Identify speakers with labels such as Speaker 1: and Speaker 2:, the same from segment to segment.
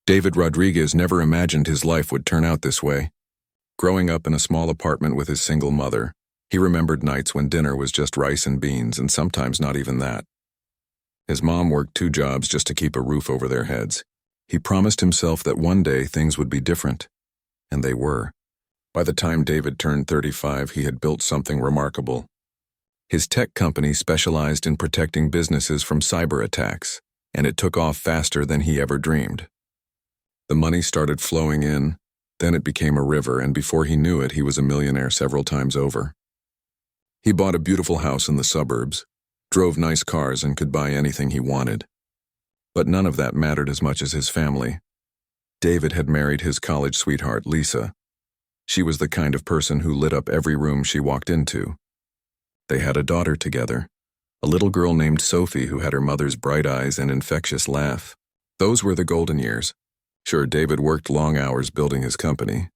Speaker 1: David Rodriguez never imagined his life would turn out this way. Growing up in a small apartment with his single mother, he remembered nights when dinner was just rice and beans and sometimes not even that. His mom worked 2 jobs just to keep a roof over their heads. He promised himself that one day things would be different, and they were. By the time David turned 35, he had built something remarkable. His tech company specialized in protecting businesses from cyber attacks, and it took off faster than he ever dreamed. The money started flowing in, then it became a river, and before he knew it, he was a millionaire several times over. He bought a beautiful house in the suburbs, drove nice cars, and could buy anything he wanted. But none of that mattered as much as his family. David had married his college sweetheart, Lisa. She was the kind of person who lit up every room she walked into. They had a daughter together, a little girl named Sophie who had her mother's bright eyes and infectious laugh. Those were the golden years. Sure, David worked long hours building his company,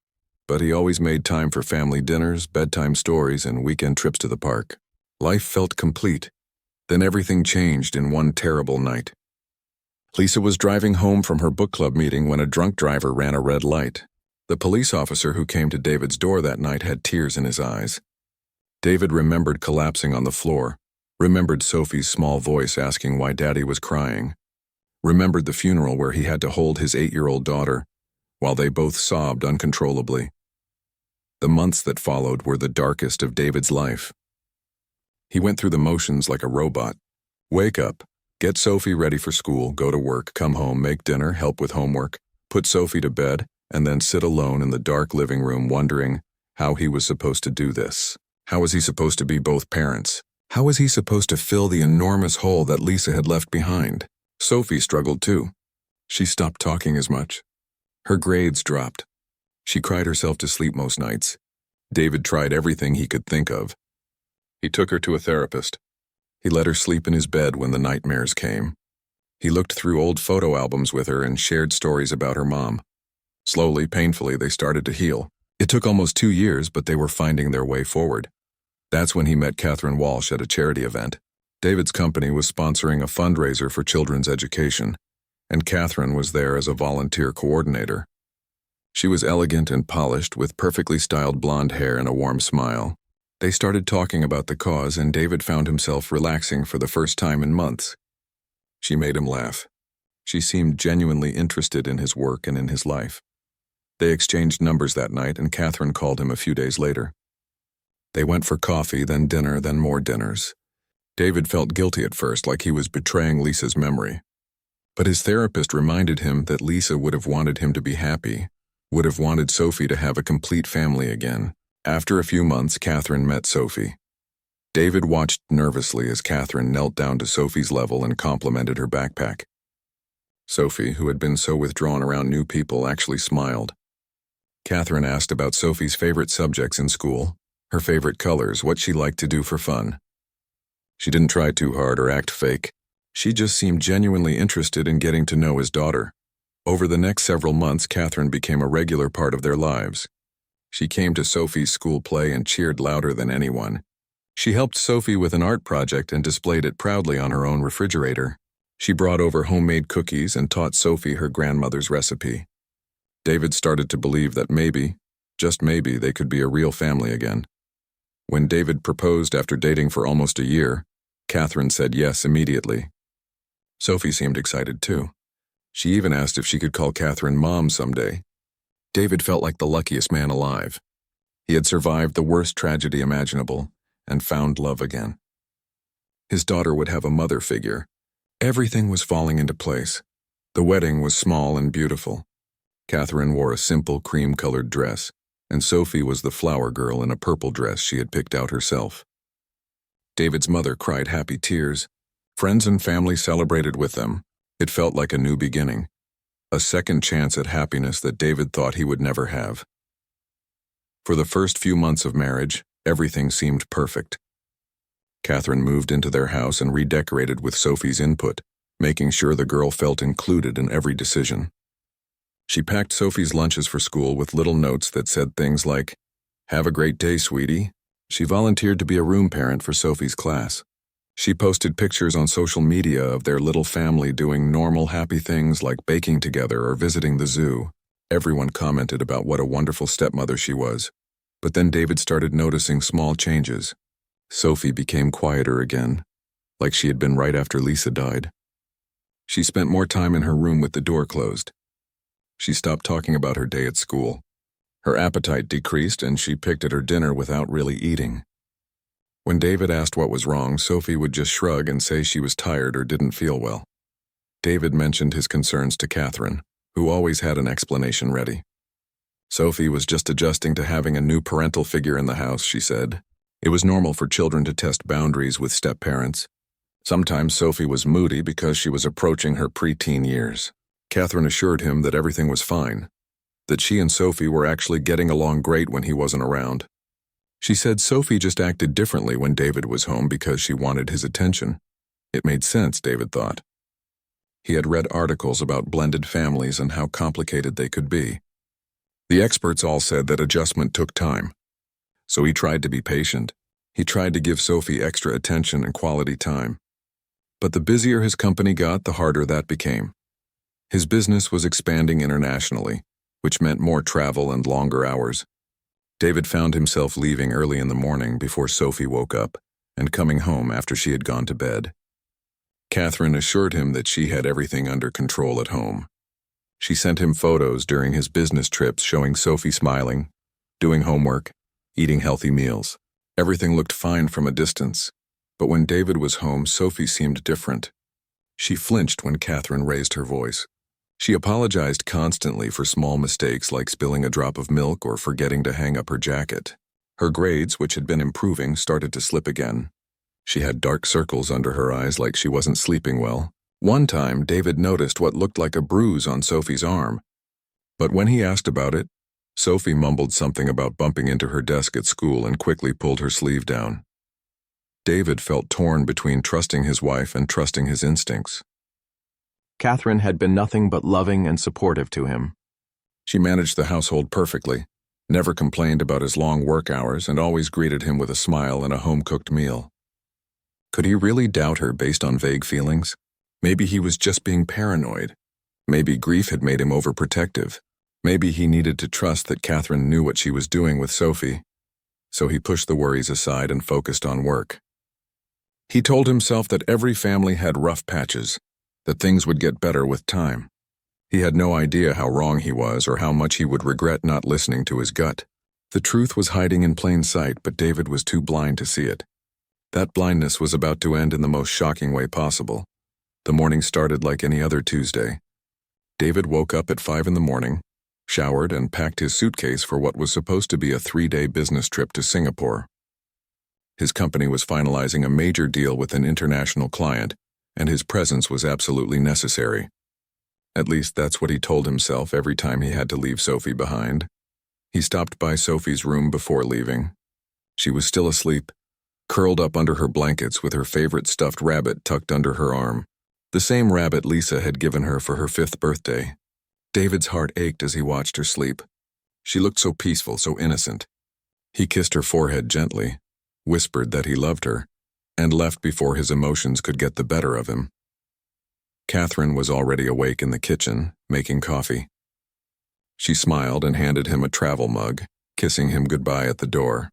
Speaker 1: but he always made time for family dinners, bedtime stories, and weekend trips to the park. Life felt complete. Then everything changed in one terrible night. Lisa was driving home from her book club meeting when a drunk driver ran a red light. The police officer who came to David's door that night had tears in his eyes. David remembered collapsing on the floor, remembered Sophie's small voice asking why Daddy was crying, remembered the funeral where he had to hold his 8-year-old daughter, while they both sobbed uncontrollably. The months that followed were the darkest of David's life. He went through the motions like a robot. Wake up, get Sophie ready for school, go to work, come home, make dinner, help with homework, put Sophie to bed, and then sit alone in the dark living room wondering how he was supposed to do this. How was he supposed to be both parents? How was he supposed to fill the enormous hole that Lisa had left behind? Sophie struggled too. She stopped talking as much. Her grades dropped. She cried herself to sleep most nights. David tried everything he could think of. He took her to a therapist. He let her sleep in his bed when the nightmares came. He looked through old photo albums with her and shared stories about her mom. Slowly, painfully, they started to heal. It took almost 2 years, but they were finding their way forward. That's when he met Catherine Walsh at a charity event. David's company was sponsoring a fundraiser for children's education, and Catherine was there as a volunteer coordinator. She was elegant and polished, with perfectly styled blonde hair and a warm smile. They started talking about the cause, and David found himself relaxing for the first time in months. She made him laugh. She seemed genuinely interested in his work and in his life. They exchanged numbers that night, and Catherine called him a few days later. They went for coffee, then dinner, then more dinners. David felt guilty at first, like he was betraying Lisa's memory. But his therapist reminded him that Lisa would have wanted him to be happy, would have wanted Sophie to have a complete family again. After a few months, Catherine met Sophie. David watched nervously as Catherine knelt down to Sophie's level and complimented her backpack. Sophie, who had been so withdrawn around new people, actually smiled. Catherine asked about Sophie's favorite subjects in school, her favorite colors, what she liked to do for fun. She didn't try too hard or act fake. She just seemed genuinely interested in getting to know his daughter. Over the next several months, Catherine became a regular part of their lives. She came to Sophie's school play and cheered louder than anyone. She helped Sophie with an art project and displayed it proudly on her own refrigerator. She brought over homemade cookies and taught Sophie her grandmother's recipe. David started to believe that maybe, just maybe, they could be a real family again. When David proposed after dating for almost a year, Catherine said yes immediately. Sophie seemed excited too. She even asked if she could call Catherine Mom someday. David felt like the luckiest man alive. He had survived the worst tragedy imaginable and found love again. His daughter would have a mother figure. Everything was falling into place. The wedding was small and beautiful. Catherine wore a simple cream-colored dress, and Sophie was the flower girl in a purple dress she had picked out herself. David's mother cried happy tears. Friends and family celebrated with them. It felt like a new beginning, a second chance at happiness that David thought he would never have. For the first few months of marriage, everything seemed perfect. Catherine moved into their house and redecorated with Sophie's input, making sure the girl felt included in every decision. She packed Sophie's lunches for school with little notes that said things like, "Have a great day, sweetie." She volunteered to be a room parent for Sophie's class. She posted pictures on social media of their little family doing normal, happy things like baking together or visiting the zoo. Everyone commented about what a wonderful stepmother she was. But then David started noticing small changes. Sophie became quieter again, like she had been right after Lisa died. She spent more time in her room with the door closed. She stopped talking about her day at school. Her appetite decreased and she picked at her dinner without really eating. When David asked what was wrong, Sophie would just shrug and say she was tired or didn't feel well. David mentioned his concerns to Catherine, who always had an explanation ready. Sophie was just adjusting to having a new parental figure in the house, she said. It was normal for children to test boundaries with step-parents. Sometimes Sophie was moody because she was approaching her preteen years. Catherine assured him that everything was fine, that she and Sophie were actually getting along great when he wasn't around. She said Sophie just acted differently when David was home because she wanted his attention. It made sense, David thought. He had read articles about blended families and how complicated they could be. The experts all said that adjustment took time. So he tried to be patient. He tried to give Sophie extra attention and quality time. But the busier his company got, the harder that became. His business was expanding internationally, which meant more travel and longer hours. David found himself leaving early in the morning before Sophie woke up and coming home after she had gone to bed. Catherine assured him that she had everything under control at home. She sent him photos during his business trips showing Sophie smiling, doing homework, eating healthy meals. Everything looked fine from a distance, but when David was home, Sophie seemed different. She flinched when Catherine raised her voice. She apologized constantly for small mistakes like spilling a drop of milk or forgetting to hang up her jacket. Her grades, which had been improving, started to slip again. She had dark circles under her eyes like she wasn't sleeping well. One time, David noticed what looked like a bruise on Sophie's arm. But when he asked about it, Sophie mumbled something about bumping into her desk at school and quickly pulled her sleeve down. David felt torn between trusting his wife and trusting his instincts. Catherine had been nothing but loving and supportive to him. She managed the household perfectly, never complained about his long work hours, and always greeted him with a smile and a home-cooked meal. Could he really doubt her based on vague feelings? Maybe he was just being paranoid. Maybe grief had made him overprotective. Maybe he needed to trust that Catherine knew what she was doing with Sophie. So he pushed the worries aside and focused on work. He told himself that every family had rough patches, that things would get better with time. He had no idea how wrong he was or how much he would regret not listening to his gut. The truth was hiding in plain sight, but David was too blind to see it. That blindness was about to end in the most shocking way possible. The morning started like any other Tuesday. David woke up at 5 a.m, showered, and packed his suitcase for what was supposed to be a 3-day business trip to Singapore. His company was finalizing a major deal with an international client, and his presence was absolutely necessary. At least that's what he told himself every time he had to leave Sophie behind. He stopped by Sophie's room before leaving. She was still asleep, curled up under her blankets with her favorite stuffed rabbit tucked under her arm. The same rabbit Lisa had given her for her 5th birthday. David's heart ached as he watched her sleep. She looked so peaceful, so innocent. He kissed her forehead gently, whispered that he loved her, and left before his emotions could get the better of him. Catherine was already awake in the kitchen, making coffee. She smiled and handed him a travel mug, kissing him goodbye at the door.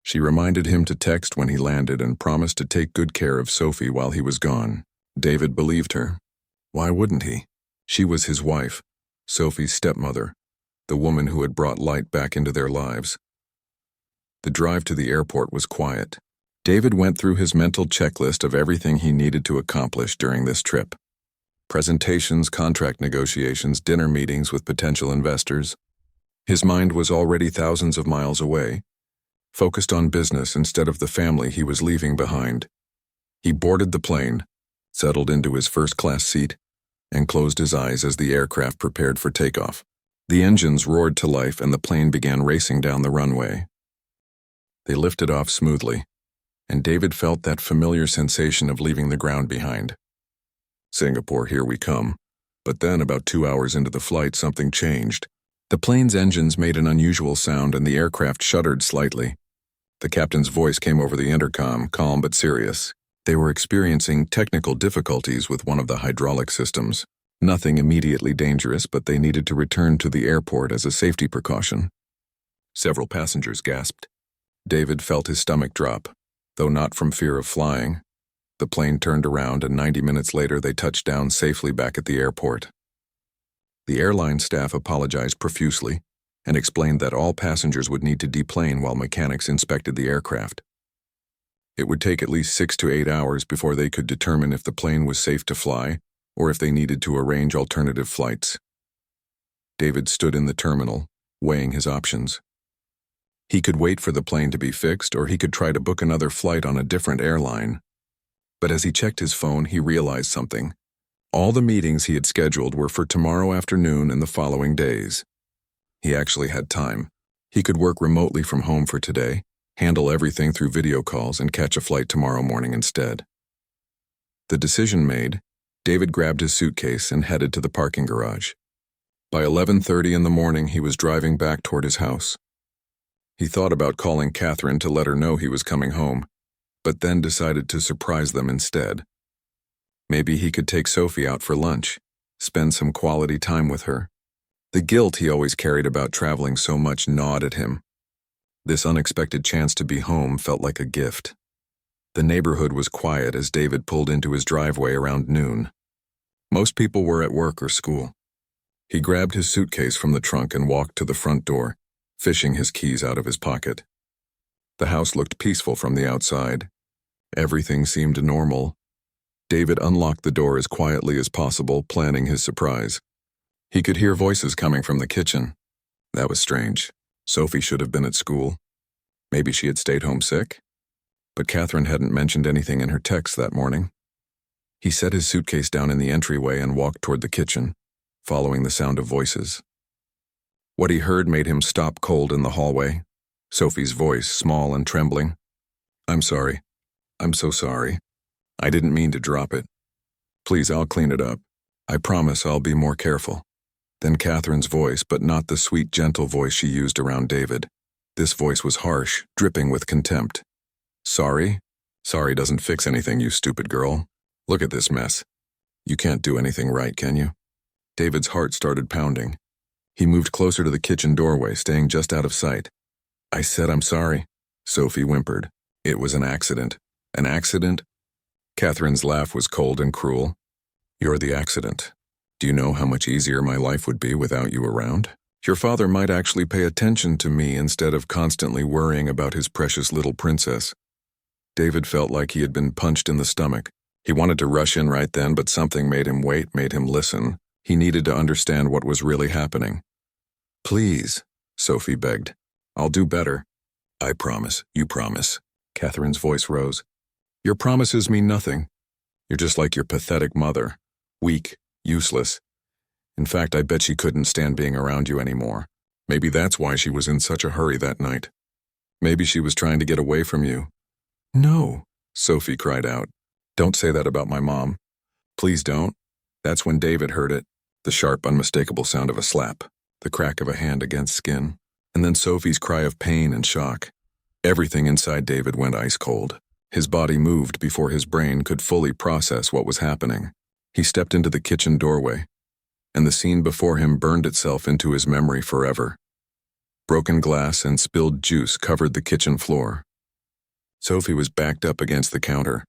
Speaker 1: She reminded him to text when he landed and promised to take good care of Sophie while he was gone. David believed her. Why wouldn't he? She was his wife, Sophie's stepmother, the woman who had brought light back into their lives. The drive to the airport was quiet. David went through his mental checklist of everything he needed to accomplish during this trip. Presentations, contract negotiations, dinner meetings with potential investors. His mind was already thousands of miles away, focused on business instead of the family he was leaving behind. He boarded the plane, settled into his first-class seat, and closed his eyes as the aircraft prepared for takeoff. The engines roared to life and the plane began racing down the runway. They lifted off smoothly, and David felt that familiar sensation of leaving the ground behind. Singapore, here we come. But then, about 2 hours into the flight, something changed. The plane's engines made an unusual sound and the aircraft shuddered slightly. The captain's voice came over the intercom, calm but serious. They were experiencing technical difficulties with one of the hydraulic systems. Nothing immediately dangerous, but they needed to return to the airport as a safety precaution. Several passengers gasped. David felt his stomach drop, though not from fear of flying. The plane turned around, and 90 minutes later they touched down safely back at the airport. The airline staff apologized profusely and explained that all passengers would need to deplane while mechanics inspected the aircraft. It would take at least 6 to 8 hours before they could determine if the plane was safe to fly or if they needed to arrange alternative flights. David stood in the terminal, weighing his options. He could wait for the plane to be fixed, or he could try to book another flight on a different airline. But as he checked his phone, he realized something. All the meetings he had scheduled were for tomorrow afternoon and the following days. He actually had time. He could work remotely from home for today, handle everything through video calls, and catch a flight tomorrow morning instead. The decision made, David grabbed his suitcase and headed to the parking garage. By 11:30 in the morning, he was driving back toward his house. He thought about calling Catherine to let her know he was coming home, but then decided to surprise them instead. Maybe he could take Sophie out for lunch, spend some quality time with her. The guilt he always carried about traveling so much gnawed at him. This unexpected chance to be home felt like a gift. The neighborhood was quiet as David pulled into his driveway around noon. Most people were at work or school. He grabbed his suitcase from the trunk and walked to the front door, fishing his keys out of his pocket. The house looked peaceful from the outside. Everything seemed normal. David unlocked the door as quietly as possible, planning his surprise. He could hear voices coming from the kitchen. That was strange. Sophie should have been at school. Maybe she had stayed home sick? But Catherine hadn't mentioned anything in her text that morning. He set his suitcase down in the entryway and walked toward the kitchen, following the sound of voices. What he heard made him stop cold in the hallway. Sophie's voice, small and trembling. "I'm sorry. I'm so sorry. I didn't mean to drop it. Please, I'll clean it up. I promise I'll be more careful." Then Catherine's voice, but not the sweet, gentle voice she used around David. This voice was harsh, dripping with contempt. "Sorry? Sorry doesn't fix anything, you stupid girl. Look at this mess. You can't do anything right, can you?" David's heart started pounding. He moved closer to the kitchen doorway, staying just out of sight. "I said I'm sorry," Sophie whimpered. "It was an accident." "An accident?" Catherine's laugh was cold and cruel. "You're the accident. Do you know how much easier my life would be without you around? Your father might actually pay attention to me instead of constantly worrying about his precious little princess." David felt like he had been punched in the stomach. He wanted to rush in right then, but something made him wait, made him listen. He needed to understand what was really happening. "Please," Sophie begged. "I'll do better." "I promise, you promise." Catherine's voice rose. "Your promises mean nothing. You're just like your pathetic mother. Weak, useless. In fact, I bet she couldn't stand being around you anymore. Maybe that's why she was in such a hurry that night. Maybe she was trying to get away from you." "No," Sophie cried out. "Don't say that about my mom. Please don't." That's when David heard it, the sharp, unmistakable sound of a slap, the crack of a hand against skin, and then Sophie's cry of pain and shock. Everything inside David went ice cold. His body moved before his brain could fully process what was happening. He stepped into the kitchen doorway, and the scene before him burned itself into his memory forever. Broken glass and spilled juice covered the kitchen floor. Sophie was backed up against the counter,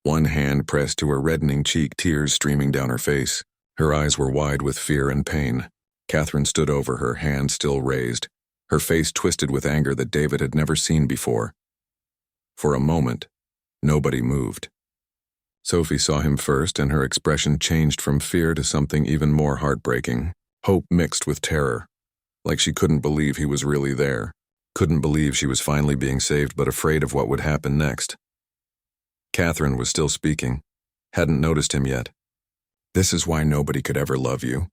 Speaker 1: one hand pressed to her reddening cheek, tears streaming down her face. Her eyes were wide with fear and pain. Catherine stood over her, hand still raised, her face twisted with anger that David had never seen before. For a moment, nobody moved. Sophie saw him first, and her expression changed from fear to something even more heartbreaking, hope mixed with terror, like she couldn't believe he was really there, couldn't believe she was finally being saved, but afraid of what would happen next. Catherine was still speaking, hadn't noticed him yet. "This is why nobody could ever love you.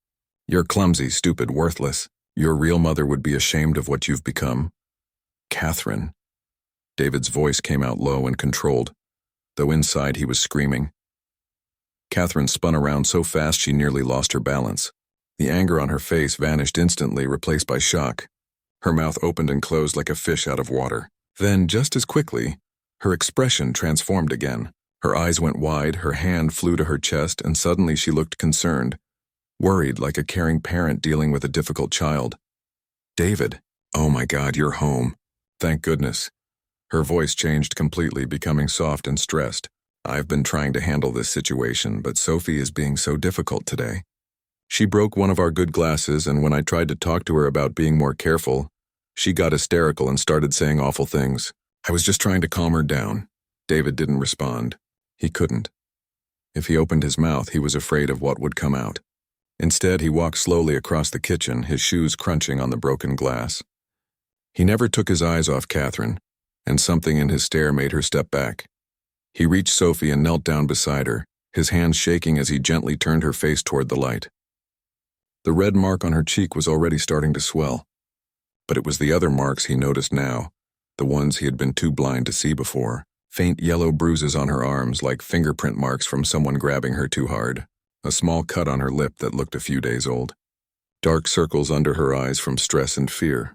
Speaker 1: You're clumsy, stupid, worthless. Your real mother would be ashamed of what you've become." "Catherine." David's voice came out low and controlled, though inside he was screaming. Catherine spun around so fast she nearly lost her balance. The anger on her face vanished instantly, replaced by shock. Her mouth opened and closed like a fish out of water. Then, just as quickly, her expression transformed again. Her eyes went wide, her hand flew to her chest, and suddenly she looked concerned, worried like a caring parent dealing with a difficult child. David, oh my God, you're home. Thank goodness. Her voice changed completely, becoming soft and stressed. I've been trying to handle this situation, but Sophie is being so difficult today. She broke one of our good glasses, and when I tried to talk to her about being more careful, she got hysterical and started saying awful things. I was just trying to calm her down. David didn't respond. He couldn't. If he opened his mouth, he was afraid of what would come out. Instead, he walked slowly across the kitchen, his shoes crunching on the broken glass. He never took his eyes off Catherine, and something in his stare made her step back. He reached Sophie and knelt down beside her, his hands shaking as he gently turned her face toward the light. The red mark on her cheek was already starting to swell, but it was the other marks he noticed now, the ones he had been too blind to see before. Faint yellow bruises on her arms like fingerprint marks from someone grabbing her too hard. A small cut on her lip that looked a few days old. Dark circles under her eyes from stress and fear.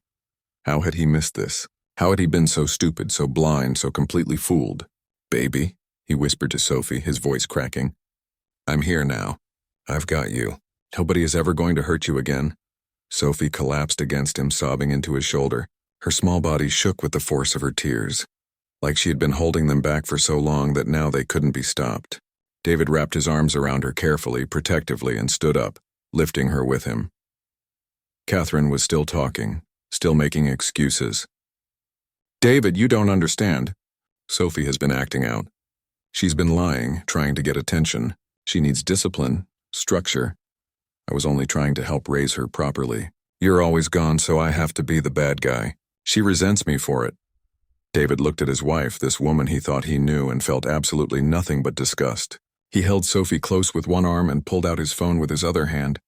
Speaker 1: How had he missed this? How had he been so stupid, so blind, so completely fooled? Baby, he whispered to Sophie, his voice cracking. I'm here now. I've got you. Nobody is ever going to hurt you again. Sophie collapsed against him, sobbing into his shoulder. Her small body shook with the force of her tears, like she had been holding them back for so long that now they couldn't be stopped. David wrapped his arms around her carefully, protectively, and stood up, lifting her with him. Catherine was still talking, still making excuses. David, you don't understand. Sophie has been acting out. She's been lying, trying to get attention. She needs discipline, structure. I was only trying to help raise her properly. You're always gone, so I have to be the bad guy. She resents me for it. David looked at his wife, this woman he thought he knew, and felt absolutely nothing but disgust. He held Sophie close with one arm and pulled out his phone with his other hand.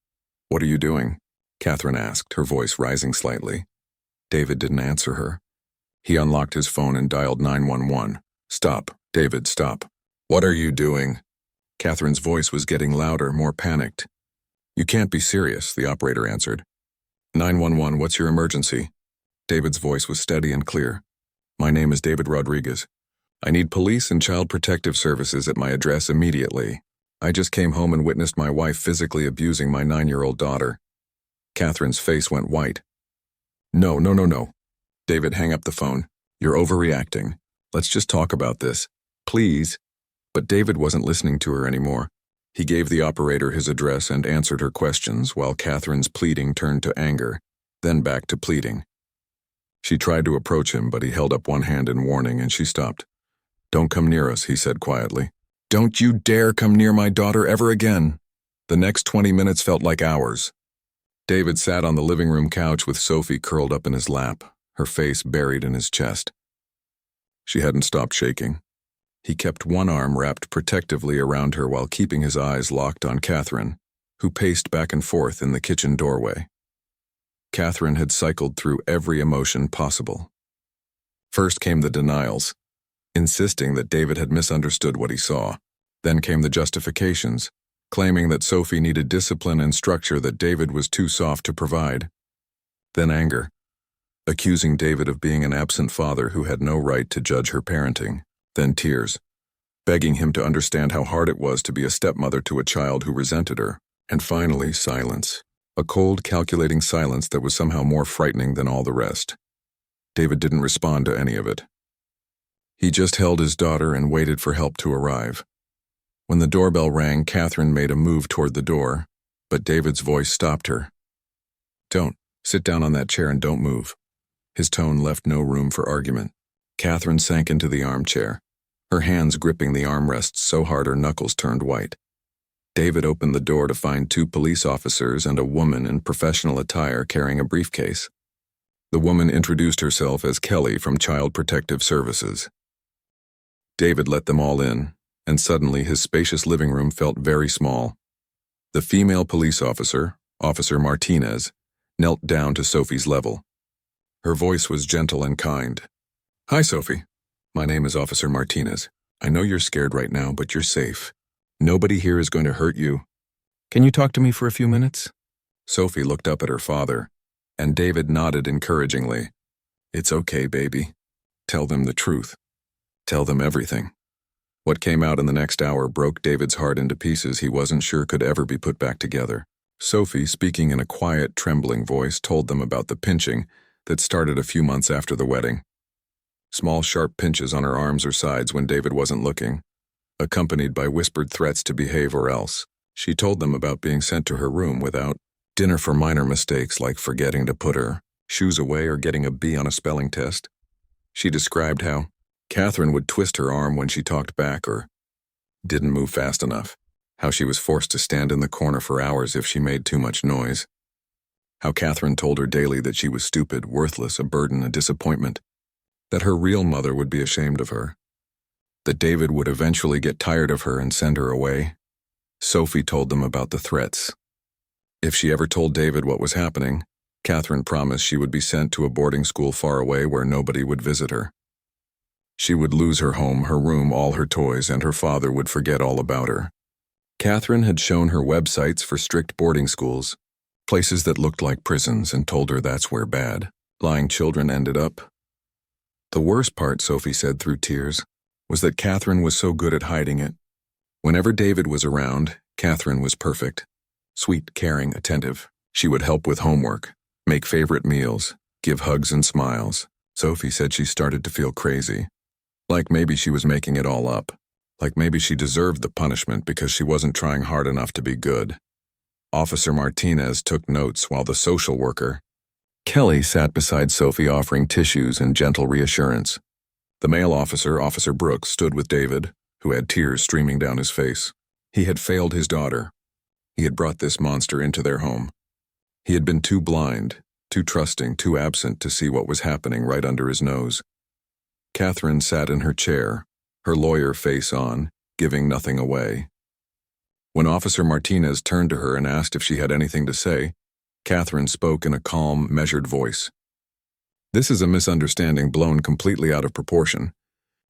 Speaker 1: What are you doing? Catherine asked, her voice rising slightly. David didn't answer her. He unlocked his phone and dialed 911. Stop, David, stop. What are you doing? Catherine's voice was getting louder, more panicked. You can't be serious, the operator answered. 911, what's your emergency? David's voice was steady and clear. My name is David Rodriguez. I need police and child protective services at my address immediately. I just came home and witnessed my wife physically abusing my 9-year-old daughter. Catherine's face went white. No. David, hang up the phone. You're overreacting. Let's just talk about this. Please. But David wasn't listening to her anymore. He gave the operator his address and answered her questions while Catherine's pleading turned to anger, then back to pleading. She tried to approach him, but he held up one hand in warning and she stopped. Don't come near us, he said quietly. Don't you dare come near my daughter ever again. The next 20 minutes felt like hours. David sat on the living room couch with Sophie curled up in his lap, her face buried in his chest. She hadn't stopped shaking. He kept one arm wrapped protectively around her while keeping his eyes locked on Catherine, who paced back and forth in the kitchen doorway. Catherine had cycled through every emotion possible. First came the denials, insisting that David had misunderstood what he saw. Then came the justifications, claiming that Sophie needed discipline and structure that David was too soft to provide. Then anger, accusing David of being an absent father who had no right to judge her parenting. Then tears, begging him to understand how hard it was to be a stepmother to a child who resented her. And finally, silence. A cold, calculating silence that was somehow more frightening than all the rest. David didn't respond to any of it. He just held his daughter and waited for help to arrive. When the doorbell rang, Catherine made a move toward the door, but David's voice stopped her. Don't. Sit down on that chair and don't move. His tone left no room for argument. Catherine sank into the armchair, her hands gripping the armrests so hard her knuckles turned white. David opened the door to find 2 police officers and a woman in professional attire carrying a briefcase. The woman introduced herself as Kelly from Child Protective Services. David let them all in, and suddenly his spacious living room felt very small. The female police officer, Officer Martinez, knelt down to Sophie's level. Her voice was gentle and kind. Hi, Sophie. My name is Officer Martinez. I know you're scared right now, but you're safe. Nobody here is going to hurt you. Can you talk to me for a few minutes? Sophie looked up at her father, and David nodded encouragingly. It's okay, baby. Tell them the truth. Tell them everything. What came out in the next hour broke David's heart into pieces he wasn't sure could ever be put back together. Sophie, speaking in a quiet, trembling voice, told them about the pinching that started a few months after the wedding. Small, sharp pinches on her arms or sides when David wasn't looking, accompanied by whispered threats to behave or else. She told them about being sent to her room without dinner for minor mistakes like forgetting to put her shoes away or getting a B on a spelling test. She described how Catherine would twist her arm when she talked back or didn't move fast enough, how she was forced to stand in the corner for hours if she made too much noise, how Catherine told her daily that she was stupid, worthless, a burden, a disappointment, that her real mother would be ashamed of her, that David would eventually get tired of her and send her away. Sophie told them about the threats. If she ever told David what was happening, Catherine promised she would be sent to a boarding school far away where nobody would visit her. She would lose her home, her room, all her toys, and her father would forget all about her. Catherine had shown her websites for strict boarding schools, places that looked like prisons, and told her that's where bad, lying children ended up. The worst part, Sophie said through tears, was that Catherine was so good at hiding it. Whenever David was around, Catherine was perfect. Sweet, caring, attentive. She would help with homework, make favorite meals, give hugs and smiles. Sophie said she started to feel crazy. Like maybe she was making it all up. Like maybe she deserved the punishment because she wasn't trying hard enough to be good. Officer Martinez took notes while the social worker, Kelly, sat beside Sophie offering tissues and gentle reassurance. The male officer, Officer Brooks, stood with David, who had tears streaming down his face. He had failed his daughter. He had brought this monster into their home. He had been too blind, too trusting, too absent to see what was happening right under his nose. Catherine sat in her chair, her lawyer face on, giving nothing away. When Officer Martinez turned to her and asked if she had anything to say, Catherine spoke in a calm, measured voice. This is a misunderstanding blown completely out of proportion.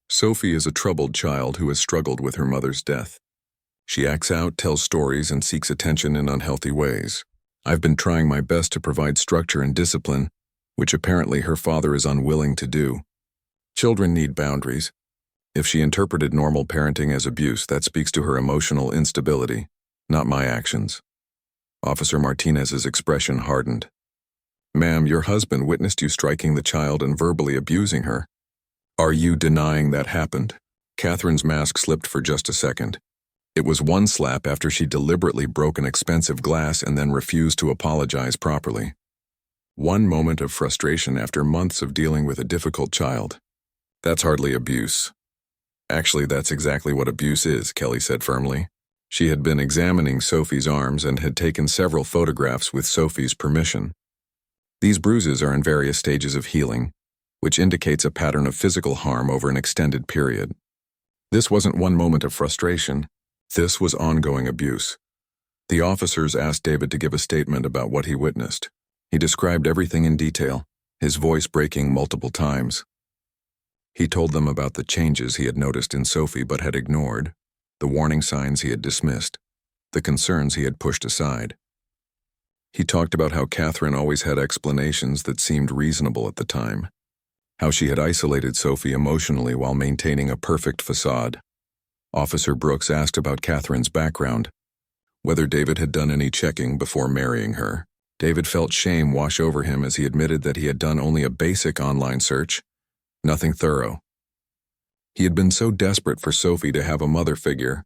Speaker 1: Sophie is a troubled child who has struggled with her mother's death. She acts out, tells stories, and seeks attention in unhealthy ways. I've been trying my best to provide structure and discipline, which apparently her father is unwilling to do. Children need boundaries. If she interpreted normal parenting as abuse, that speaks to her emotional instability, not my actions. Officer Martinez's expression hardened. Ma'am, your husband witnessed you striking the child and verbally abusing her. Are you denying that happened? Catherine's mask slipped for just a second. It was one slap after she deliberately broke an expensive glass and then refused to apologize properly. One moment of frustration after months of dealing with a difficult child. That's hardly abuse. Actually, that's exactly what abuse is, Kelly said firmly. She had been examining Sophie's arms and had taken several photographs with Sophie's permission. These bruises are in various stages of healing, which indicates a pattern of physical harm over an extended period. This wasn't one moment of frustration. This was ongoing abuse. The officers asked David to give a statement about what he witnessed. He described everything in detail, his voice breaking multiple times. He told them about the changes he had noticed in Sophie but had ignored, the warning signs he had dismissed, the concerns he had pushed aside. He talked about how Catherine always had explanations that seemed reasonable at the time, how she had isolated Sophie emotionally while maintaining a perfect facade. Officer Brooks asked about Catherine's background, whether David had done any checking before marrying her. David felt shame wash over him as he admitted that he had done only a basic online search, nothing thorough. He had been so desperate for Sophie to have a mother figure,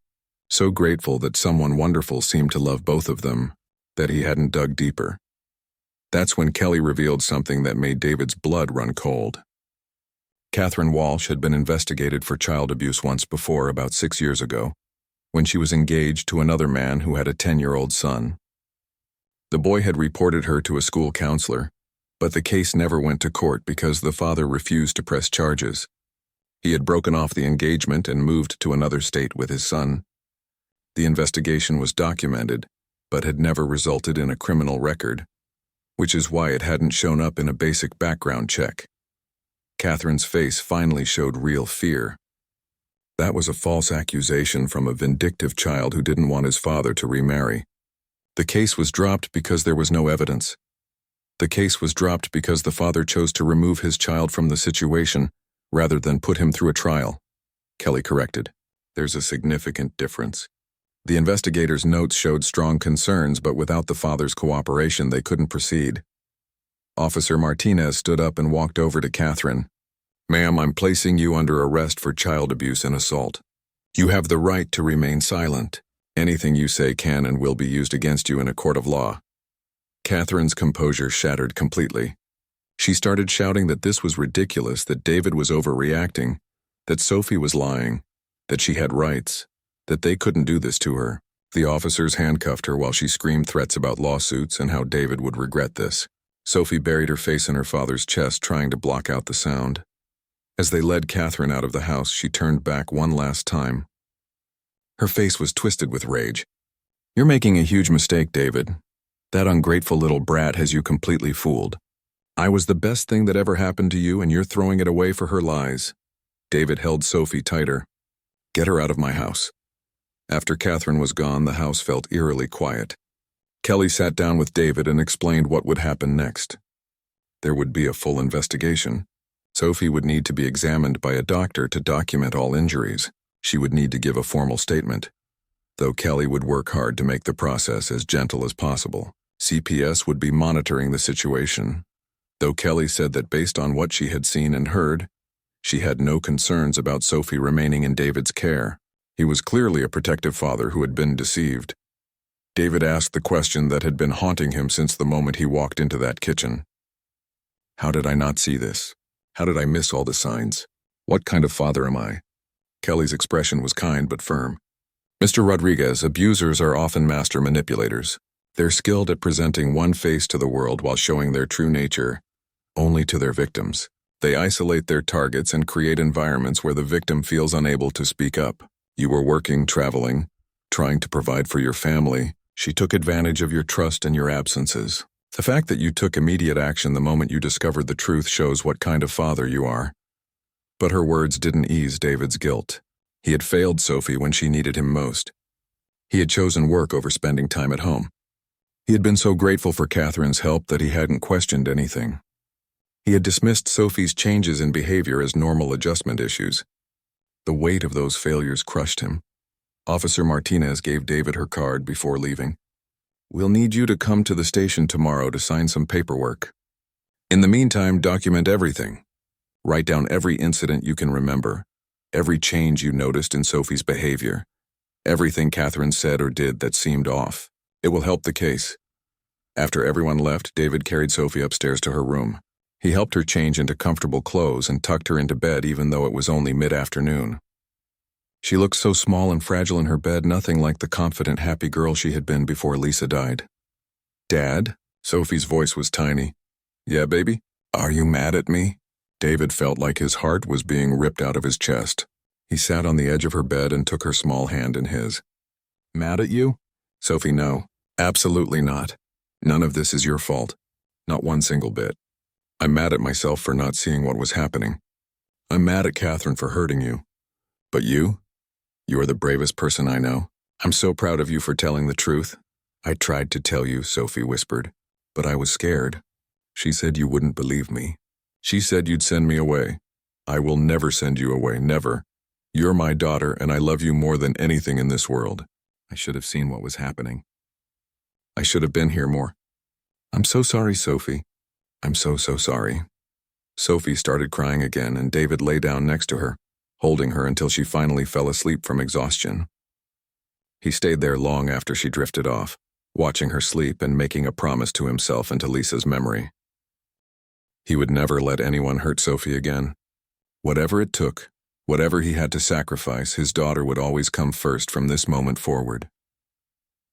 Speaker 1: so grateful that someone wonderful seemed to love both of them, that he hadn't dug deeper. That's when Kelly revealed something that made David's blood run cold. Catherine Walsh had been investigated for child abuse once before, about 6 years ago, when she was engaged to another man who had a 10-year-old son. The boy had reported her to a school counselor, but the case never went to court because the father refused to press charges. He had broken off the engagement and moved to another state with his son. The investigation was documented, but had never resulted in a criminal record, which is why it hadn't shown up in a basic background check. Catherine's face finally showed real fear. That was a false accusation from a vindictive child who didn't want his father to remarry. The case was dropped because there was no evidence. The case was dropped because the father chose to remove his child from the situation rather than put him through a trial, Kelly corrected. There's a significant difference. The investigators' notes showed strong concerns, but without the father's cooperation, they couldn't proceed. Officer Martinez stood up and walked over to Catherine. "Ma'am, I'm placing you under arrest for child abuse and assault. You have the right to remain silent. Anything you say can and will be used against you in a court of law." Catherine's composure shattered completely. She started shouting that this was ridiculous, that David was overreacting, that Sophie was lying, that she had rights, that they couldn't do this to her. The officers handcuffed her while she screamed threats about lawsuits and how David would regret this. Sophie buried her face in her father's chest, trying to block out the sound. As they led Catherine out of the house, she turned back one last time. Her face was twisted with rage. "You're making a huge mistake, David. That ungrateful little brat has you completely fooled. I was the best thing that ever happened to you, and you're throwing it away for her lies." David held Sophie tighter. "Get her out of my house." After Catherine was gone, the house felt eerily quiet. Kelly sat down with David and explained what would happen next. There would be a full investigation. Sophie would need to be examined by a doctor to document all injuries. She would need to give a formal statement. Though Kelly would work hard to make the process as gentle as possible. CPS would be monitoring the situation. Though Kelly said that based on what she had seen and heard, she had no concerns about Sophie remaining in David's care. He was clearly a protective father who had been deceived. David asked the question that had been haunting him since the moment he walked into that kitchen. How did I not see this? How did I miss all the signs? What kind of father am I? Kelly's expression was kind but firm. Mr. Rodriguez, abusers are often master manipulators. They're skilled at presenting one face to the world while showing their true nature only to their victims. They isolate their targets and create environments where the victim feels unable to speak up. You were working, traveling, trying to provide for your family. She took advantage of your trust and your absences. The fact that you took immediate action the moment you discovered the truth shows what kind of father you are. But her words didn't ease David's guilt. He had failed Sophie when she needed him most. He had chosen work over spending time at home. He had been so grateful for Catherine's help that he hadn't questioned anything. He had dismissed Sophie's changes in behavior as normal adjustment issues. The weight of those failures crushed him. Officer Martinez gave David her card before leaving. "We'll need you to come to the station tomorrow to sign some paperwork. In the meantime, document everything. Write down every incident you can remember, every change you noticed in Sophie's behavior, everything Catherine said or did that seemed off. It will help the case." After everyone left, David carried Sophie upstairs to her room. He helped her change into comfortable clothes and tucked her into bed even though it was only mid-afternoon. She looked so small and fragile in her bed, nothing like the confident, happy girl she had been before Lisa died. "Dad?" Sophie's voice was tiny. "Yeah, baby? Are you mad at me?" David felt like his heart was being ripped out of his chest. He sat on the edge of her bed and took her small hand in his. "Mad at you?" "Sophie, no. Absolutely not. None of this is your fault. Not one single bit. I'm mad at myself for not seeing what was happening. I'm mad at Catherine for hurting you. But you are the bravest person I know. I'm so proud of you for telling the truth." "I tried to tell you," Sophie whispered, "but I was scared. She said you wouldn't believe me. She said you'd send me away. I will never send you away, never. You're my daughter, and I love you more than anything in this world. I should have seen what was happening. I should have been here more. I'm so sorry, Sophie. I'm so sorry." Sophie started crying again, and David lay down next to her, holding her until she finally fell asleep from exhaustion. He stayed there long after she drifted off, watching her sleep and making a promise to himself and to Lisa's memory. He would never let anyone hurt Sophie again. Whatever it took, whatever he had to sacrifice, his daughter would always come first from this moment forward.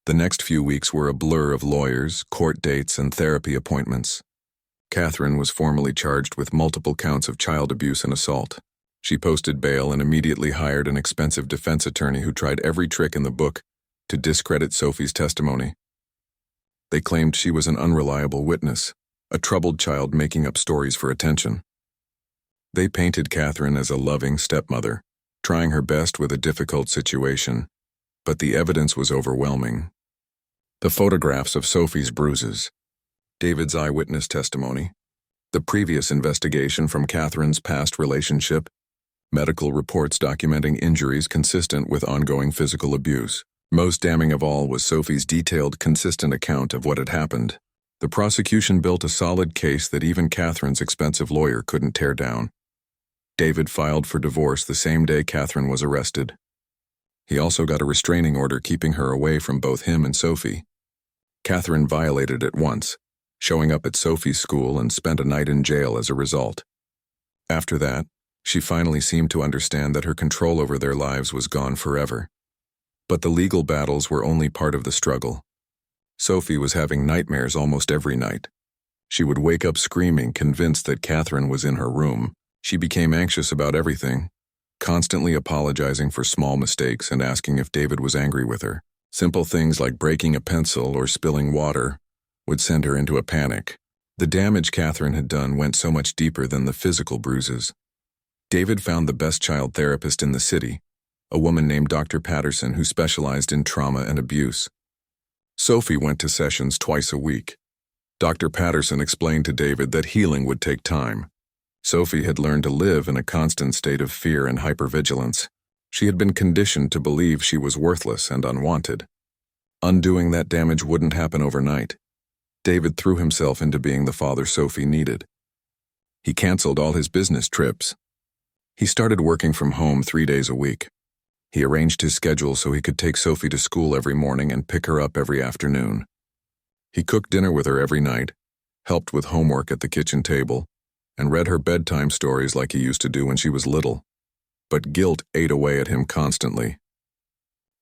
Speaker 1: The next few weeks were a blur of lawyers, court dates, and therapy appointments. Catherine was formally charged with multiple counts of child abuse and assault. She posted bail and immediately hired an expensive defense attorney who tried every trick in the book to discredit Sophie's testimony. They claimed she was an unreliable witness, a troubled child making up stories for attention. They painted Catherine as a loving stepmother, trying her best with a difficult situation, but the evidence was overwhelming. The photographs of Sophie's bruises, David's eyewitness testimony, the previous investigation from Catherine's past relationship, medical reports documenting injuries consistent with ongoing physical abuse. Most damning of all was Sophie's detailed, consistent account of what had happened. The prosecution built a solid case that even Catherine's expensive lawyer couldn't tear down. David filed for divorce the same day Catherine was arrested. He also got a restraining order keeping her away from both him and Sophie. Catherine violated it once, showing up at Sophie's school, and spent a night in jail as a result. After that, she finally seemed to understand that her control over their lives was gone forever. But the legal battles were only part of the struggle. Sophie was having nightmares almost every night. She would wake up screaming, convinced that Catherine was in her room. She became anxious about everything, constantly apologizing for small mistakes and asking if David was angry with her. Simple things like breaking a pencil or spilling water would send her into a panic. The damage Catherine had done went so much deeper than the physical bruises. David found the best child therapist in the city, a woman named Dr. Patterson who specialized in trauma and abuse. Sophie went to sessions twice a week. Dr. Patterson explained to David that healing would take time. Sophie had learned to live in a constant state of fear and hypervigilance. She had been conditioned to believe she was worthless and unwanted. Undoing that damage wouldn't happen overnight. David threw himself into being the father Sophie needed. He canceled all his business trips. He started working from home 3 days a week. He arranged his schedule so he could take Sophie to school every morning and pick her up every afternoon. He cooked dinner with her every night, helped with homework at the kitchen table, and read her bedtime stories like he used to do when she was little. But guilt ate away at him constantly.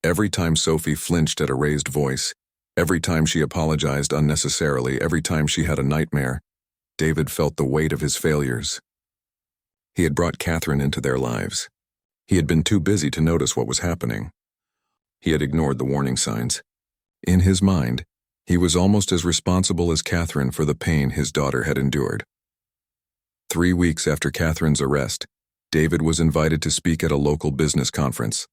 Speaker 1: Every time Sophie flinched at a raised voice, every time she apologized unnecessarily, every time she had a nightmare, David felt the weight of his failures. He had brought Catherine into their lives. He had been too busy to notice what was happening. He had ignored the warning signs. In his mind, he was almost as responsible as Catherine for the pain his daughter had endured. 3 weeks after Catherine's arrest, David was invited to speak at a local business conference.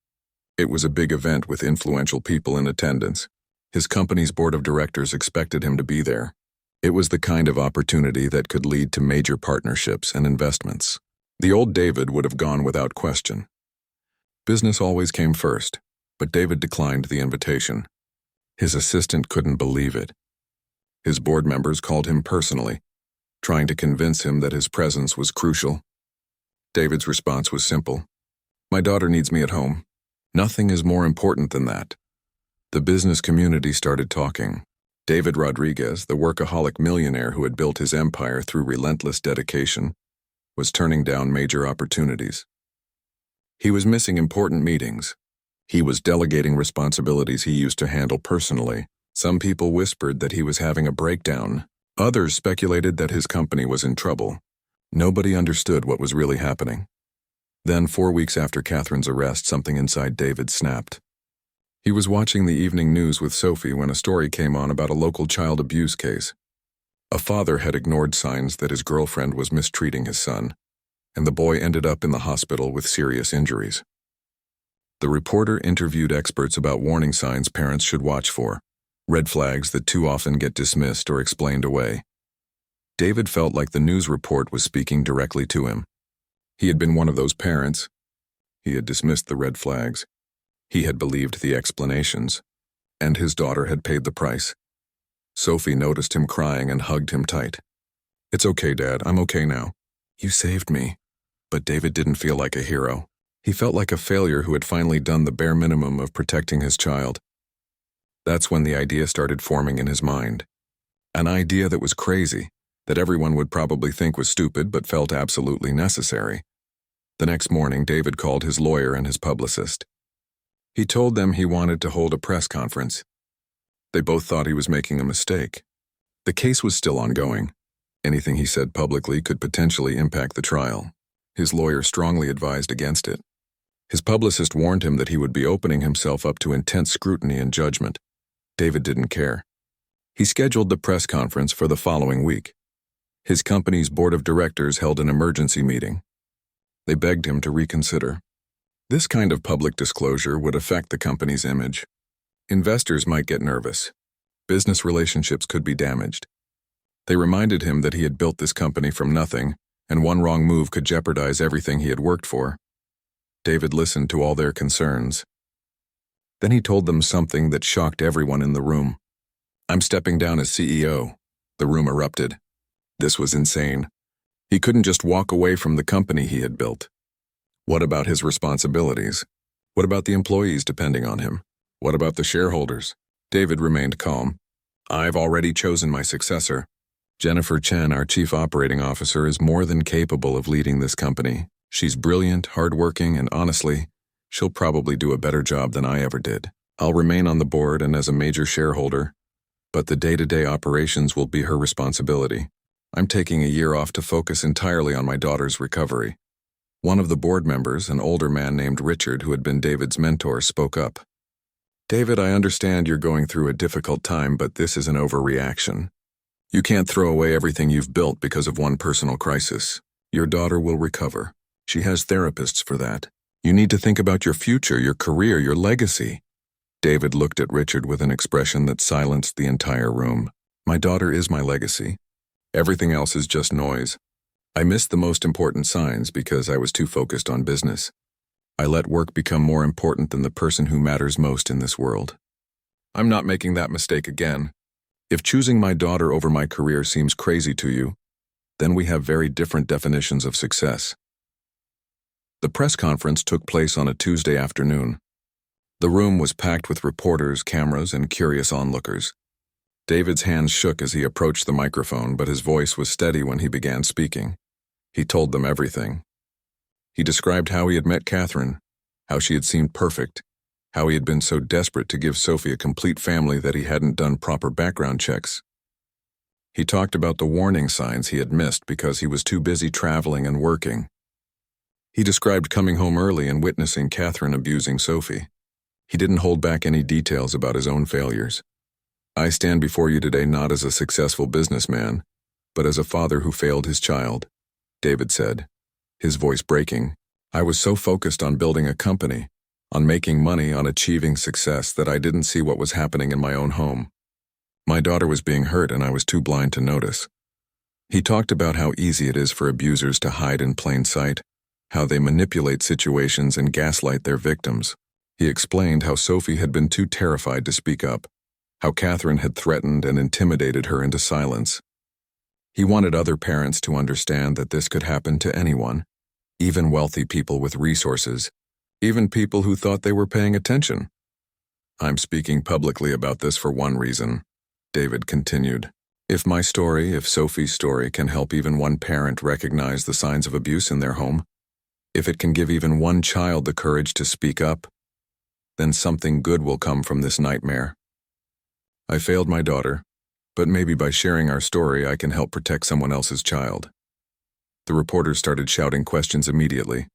Speaker 1: It was a big event with influential people in attendance. His company's board of directors expected him to be there. It was the kind of opportunity that could lead to major partnerships and investments. The old David would have gone without question. Business always came first, but David declined the invitation. His assistant couldn't believe it. His board members called him personally, trying to convince him that his presence was crucial. David's response was simple. "My daughter needs me at home. Nothing is more important than that." The business community started talking. David Rodriguez, the workaholic millionaire who had built his empire through relentless dedication, was turning down major opportunities. He was missing important meetings. He was delegating responsibilities he used to handle personally. Some people whispered that he was having a breakdown. Others speculated that his company was in trouble. Nobody understood what was really happening. Then, 4 weeks after Catherine's arrest, something inside David snapped. He was watching the evening news with Sophie when a story came on about a local child abuse case. A father had ignored signs that his girlfriend was mistreating his son, and the boy ended up in the hospital with serious injuries. The reporter interviewed experts about warning signs parents should watch for, red flags that too often get dismissed or explained away. David felt like the news report was speaking directly to him. He had been one of those parents. He had dismissed the red flags. He had believed the explanations, and his daughter had paid the price. Sophie noticed him crying and hugged him tight. "It's okay, Dad. I'm okay now. You saved me." But David didn't feel like a hero. He felt like a failure who had finally done the bare minimum of protecting his child. That's when the idea started forming in his mind. An idea that was crazy, that everyone would probably think was stupid but felt absolutely necessary. The next morning, David called his lawyer and his publicist. He told them he wanted to hold a press conference. They both thought he was making a mistake. The case was still ongoing. Anything he said publicly could potentially impact the trial. His lawyer strongly advised against it. His publicist warned him that he would be opening himself up to intense scrutiny and judgment. David didn't care. He scheduled the press conference for the following week. His company's board of directors held an emergency meeting. They begged him to reconsider. This kind of public disclosure would affect the company's image. Investors might get nervous. Business relationships could be damaged. They reminded him that he had built this company from nothing, and one wrong move could jeopardize everything he had worked for. David listened to all their concerns. Then he told them something that shocked everyone in the room. "I'm stepping down as CEO." The room erupted. This was insane. He couldn't just walk away from the company he had built. What about his responsibilities? What about the employees depending on him? What about the shareholders? David remained calm. "I've already chosen my successor. Jennifer Chen, our chief operating officer, is more than capable of leading this company. She's brilliant, hardworking, and honestly, she'll probably do a better job than I ever did. I'll remain on the board and as a major shareholder, but the day-to-day operations will be her responsibility. I'm taking a year off to focus entirely on my daughter's recovery." One of the board members, an older man named Richard, who had been David's mentor, spoke up. "David, I understand you're going through a difficult time, but this is an overreaction. You can't throw away everything you've built because of one personal crisis. Your daughter will recover. She has therapists for that. You need to think about your future, your career, your legacy." David looked at Richard with an expression that silenced the entire room. "My daughter is my legacy. Everything else is just noise. I missed the most important signs because I was too focused on business. I let work become more important than the person who matters most in this world. I'm not making that mistake again. If choosing my daughter over my career seems crazy to you, then we have very different definitions of success." The press conference took place on a Tuesday afternoon. The room was packed with reporters, cameras, and curious onlookers. David's hands shook as he approached the microphone, but his voice was steady when he began speaking. He told them everything. He described how he had met Catherine, how she had seemed perfect, how he had been so desperate to give Sophie a complete family that he hadn't done proper background checks. He talked about the warning signs he had missed because he was too busy traveling and working. He described coming home early and witnessing Catherine abusing Sophie. He didn't hold back any details about his own failures. "I stand before you today not as a successful businessman, but as a father who failed his child," David said, his voice breaking. "I was so focused on building a company, on making money, on achieving success that I didn't see what was happening in my own home. My daughter was being hurt and I was too blind to notice." He talked about how easy it is for abusers to hide in plain sight, how they manipulate situations and gaslight their victims. He explained how Sophie had been too terrified to speak up, how Catherine had threatened and intimidated her into silence. He wanted other parents to understand that this could happen to anyone, even wealthy people with resources, even people who thought they were paying attention. "I'm speaking publicly about this for one reason," David continued. "If my story, if Sophie's story can help even one parent recognize the signs of abuse in their home, if it can give even one child the courage to speak up, then something good will come from this nightmare. I failed my daughter, but maybe by sharing our story I can help protect someone else's child." The reporters started shouting questions immediately.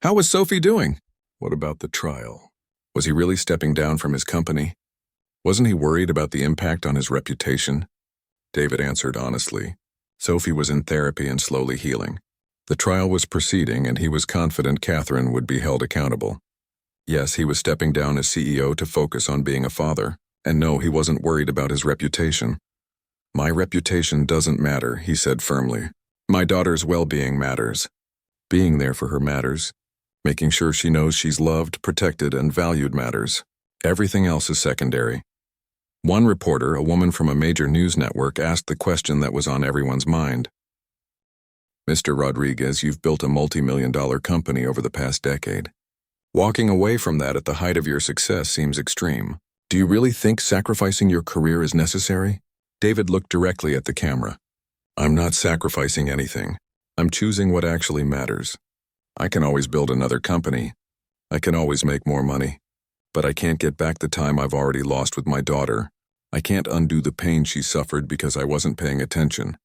Speaker 1: "How was Sophie doing? What about the trial? Was he really stepping down from his company? Wasn't he worried about the impact on his reputation?" David answered honestly. Sophie was in therapy and slowly healing. The trial was proceeding and he was confident Catherine would be held accountable. Yes, he was stepping down as CEO to focus on being a father. And no, he wasn't worried about his reputation. "My reputation doesn't matter," he said firmly. "My daughter's well-being matters. Being there for her matters. Making sure she knows she's loved, protected, and valued matters. Everything else is secondary." One reporter, a woman from a major news network, asked the question that was on everyone's mind. "Mr. Rodriguez, you've built a multi-million-dollar company over the past decade. Walking away from that at the height of your success seems extreme. Do you really think sacrificing your career is necessary?" David looked directly at the camera. "I'm not sacrificing anything. I'm choosing what actually matters. I can always build another company. I can always make more money. But I can't get back the time I've already lost with my daughter. I can't undo the pain she suffered because I wasn't paying attention.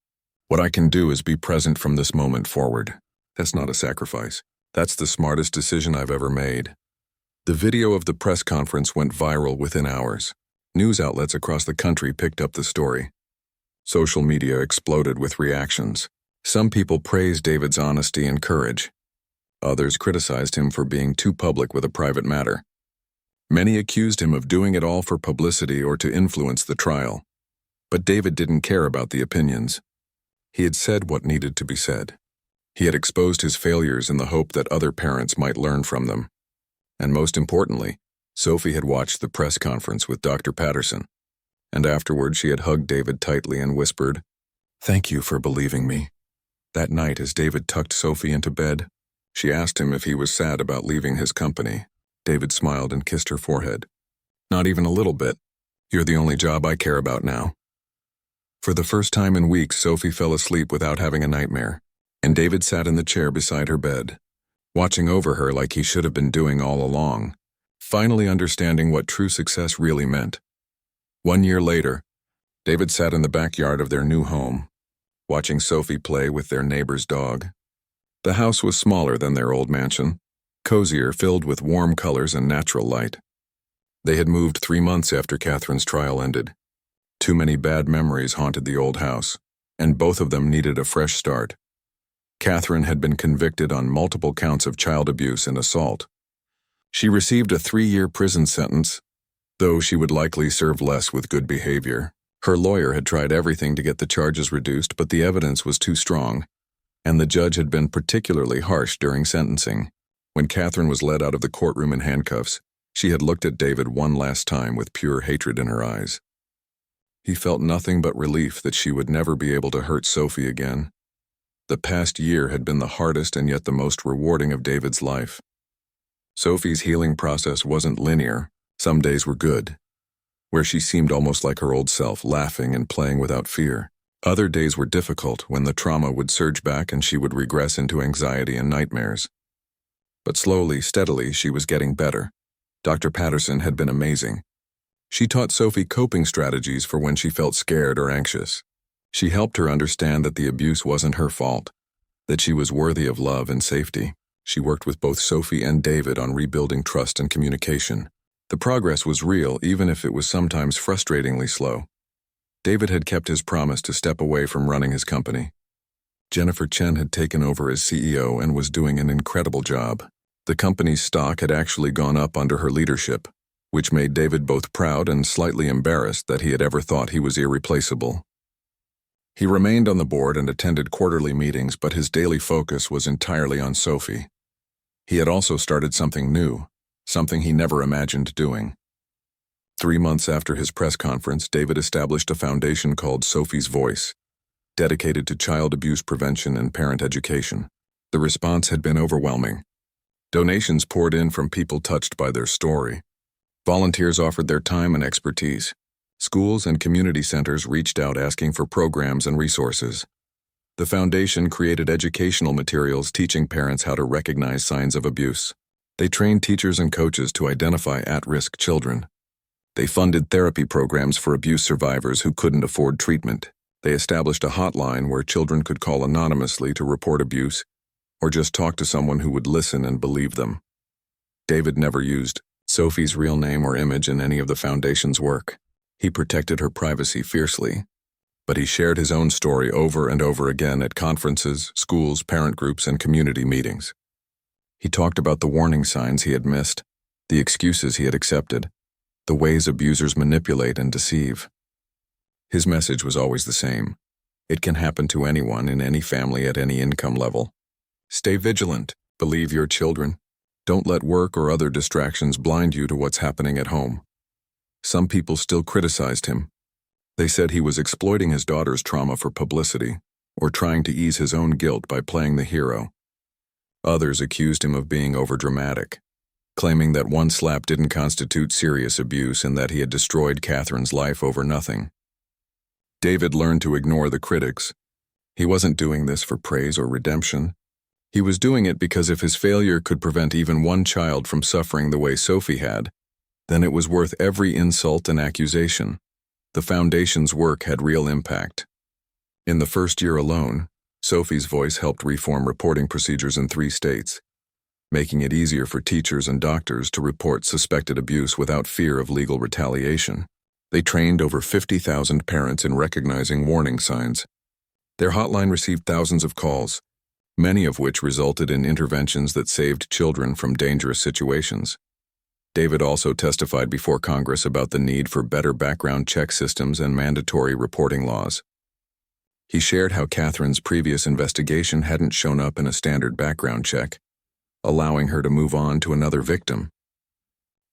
Speaker 1: What I can do is be present from this moment forward. That's not a sacrifice. That's the smartest decision I've ever made." The video of the press conference went viral within hours. News outlets across the country picked up the story. Social media exploded with reactions. Some people praised David's honesty and courage. Others criticized him for being too public with a private matter. Many accused him of doing it all for publicity or to influence the trial. But David didn't care about the opinions. He had said what needed to be said. He had exposed his failures in the hope that other parents might learn from them. And most importantly, Sophie had watched the press conference with Dr. Patterson, and afterward she had hugged David tightly and whispered, "Thank you for believing me." That night, as David tucked Sophie into bed, she asked him if he was sad about leaving his company. David smiled and kissed her forehead. "Not even a little bit. You're the only job I care about now." For the first time in weeks, Sophie fell asleep without having a nightmare, and David sat in the chair beside her bed, watching over her like he should have been doing all along, finally understanding what true success really meant. 1 year later, David sat in the backyard of their new home, watching Sophie play with their neighbor's dog. The house was smaller than their old mansion, cozier, filled with warm colors and natural light. They had moved 3 months after Catherine's trial ended. Too many bad memories haunted the old house, and both of them needed a fresh start. Catherine had been convicted on multiple counts of child abuse and assault. She received a 3-year prison sentence, though she would likely serve less with good behavior. Her lawyer had tried everything to get the charges reduced, but the evidence was too strong, and the judge had been particularly harsh during sentencing. When Catherine was led out of the courtroom in handcuffs, she had looked at David one last time with pure hatred in her eyes. He felt nothing but relief that she would never be able to hurt Sophie again. The past year had been the hardest and yet the most rewarding of David's life. Sophie's healing process wasn't linear. Some days were good, where she seemed almost like her old self, laughing and playing without fear. Other days were difficult, when the trauma would surge back and she would regress into anxiety and nightmares. But slowly, steadily, she was getting better. Dr. Patterson had been amazing. She taught Sophie coping strategies for when she felt scared or anxious. She helped her understand that the abuse wasn't her fault, that she was worthy of love and safety. She worked with both Sophie and David on rebuilding trust and communication. The progress was real, even if it was sometimes frustratingly slow. David had kept his promise to step away from running his company. Jennifer Chen had taken over as CEO and was doing an incredible job. The company's stock had actually gone up under her leadership, which made David both proud and slightly embarrassed that he had ever thought he was irreplaceable. He remained on the board and attended quarterly meetings, but his daily focus was entirely on Sophie. He had also started something new, something he never imagined doing. 3 months after his press conference, David established a foundation called Sophie's Voice, dedicated to child abuse prevention and parent education. The response had been overwhelming. Donations poured in from people touched by their story. Volunteers offered their time and expertise. Schools and community centers reached out asking for programs and resources. The foundation created educational materials teaching parents how to recognize signs of abuse. They trained teachers and coaches to identify at-risk children. They funded therapy programs for abuse survivors who couldn't afford treatment. They established a hotline where children could call anonymously to report abuse, or just talk to someone who would listen and believe them. David never used Sophie's real name or image in any of the foundation's work. He protected her privacy fiercely, but he shared his own story over and over again at conferences, schools, parent groups, and community meetings. He talked about the warning signs he had missed, the excuses he had accepted, the ways abusers manipulate and deceive. His message was always the same. It can happen to anyone in any family at any income level. Stay vigilant. Believe your children. Don't let work or other distractions blind you to what's happening at home. Some people still criticized him. They said he was exploiting his daughter's trauma for publicity, or trying to ease his own guilt by playing the hero. Others accused him of being overdramatic, claiming that one slap didn't constitute serious abuse and that he had destroyed Catherine's life over nothing. David learned to ignore the critics. He wasn't doing this for praise or redemption. He was doing it because if his failure could prevent even one child from suffering the way Sophie had, then it was worth every insult and accusation. The foundation's work had real impact. In the first year alone, Sophie's Voice helped reform reporting procedures in 3 states, making it easier for teachers and doctors to report suspected abuse without fear of legal retaliation. They trained over 50,000 parents in recognizing warning signs. Their hotline received thousands of calls, many of which resulted in interventions that saved children from dangerous situations. David also testified before Congress about the need for better background check systems and mandatory reporting laws. He shared how Catherine's previous investigation hadn't shown up in a standard background check, allowing her to move on to another victim.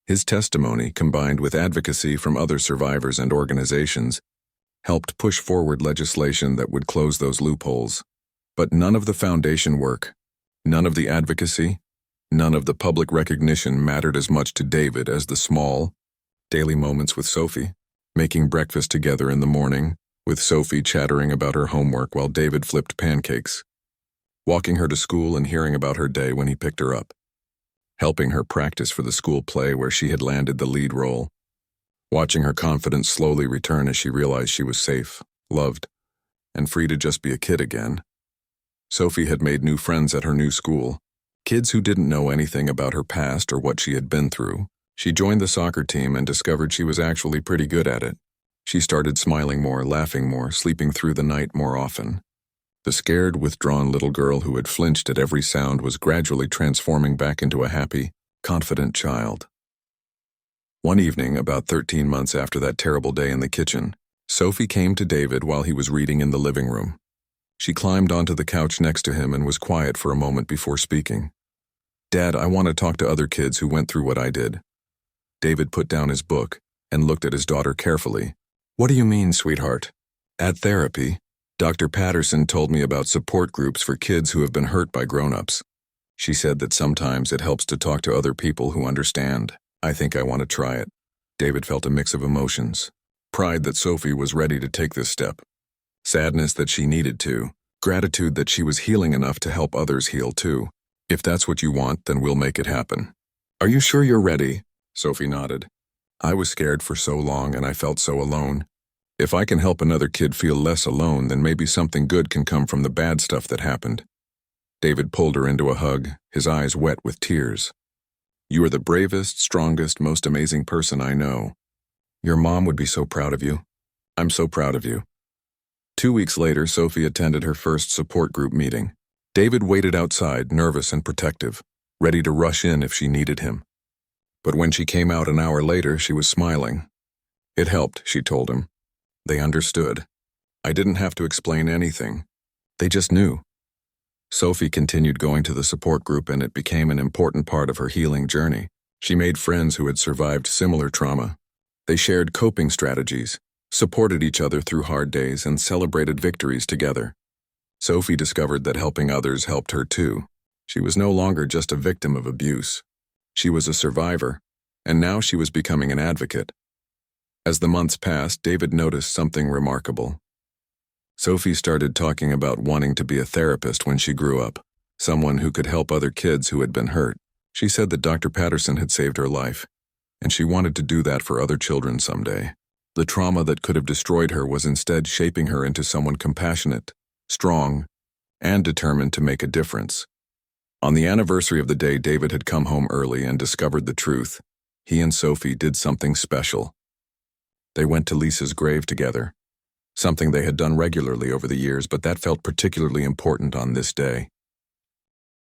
Speaker 1: His testimony, combined with advocacy from other survivors and organizations, helped push forward legislation that would close those loopholes. But none of the foundation work, none of the advocacy, none of the public recognition mattered as much to David as the small, daily moments with Sophie, making breakfast together in the morning, with Sophie chattering about her homework while David flipped pancakes, walking her to school and hearing about her day when he picked her up, helping her practice for the school play where she had landed the lead role, watching her confidence slowly return as she realized she was safe, loved, and free to just be a kid again. Sophie had made new friends at her new school, kids who didn't know anything about her past or what she had been through. She joined the soccer team and discovered she was actually pretty good at it. She started smiling more, laughing more, sleeping through the night more often. The scared, withdrawn little girl who had flinched at every sound was gradually transforming back into a happy, confident child. One evening, about 13 months after that terrible day in the kitchen, Sophie came to David while he was reading in the living room. She climbed onto the couch next to him and was quiet for a moment before speaking. "Dad, I want to talk to other kids who went through what I did." David put down his book and looked at his daughter carefully. "What do you mean, sweetheart?" "At therapy, Dr. Patterson told me about support groups for kids who have been hurt by grown-ups. She said that sometimes it helps to talk to other people who understand. I think I want to try it." David felt a mix of emotions. Pride that Sophie was ready to take this step. Sadness that she needed to. Gratitude that she was healing enough to help others heal too. "If that's what you want, then we'll make it happen." "Are you sure you're ready?" Sophie nodded. "I was scared for so long and I felt so alone. If I can help another kid feel less alone, then maybe something good can come from the bad stuff that happened." David pulled her into a hug, his eyes wet with tears. "You are the bravest, strongest, most amazing person I know. Your mom would be so proud of you. I'm so proud of you." 2 weeks later, Sophie attended her first support group meeting. David waited outside, nervous and protective, ready to rush in if she needed him. But when she came out an hour later, she was smiling. "It helped," she told him. "They understood. I didn't have to explain anything. They just knew." Sophie continued going to the support group and it became an important part of her healing journey. She made friends who had survived similar trauma. They shared coping strategies, supported each other through hard days, and celebrated victories together. Sophie discovered that helping others helped her too. She was no longer just a victim of abuse. She was a survivor, and now she was becoming an advocate. As the months passed, David noticed something remarkable. Sophie started talking about wanting to be a therapist when she grew up, someone who could help other kids who had been hurt. She said that Dr. Patterson had saved her life, and she wanted to do that for other children someday. The trauma that could have destroyed her was instead shaping her into someone compassionate, strong, and determined to make a difference. On the anniversary of the day David had come home early and discovered the truth, he and Sophie did something special. They went to Lisa's grave together, something they had done regularly over the years, but that felt particularly important on this day.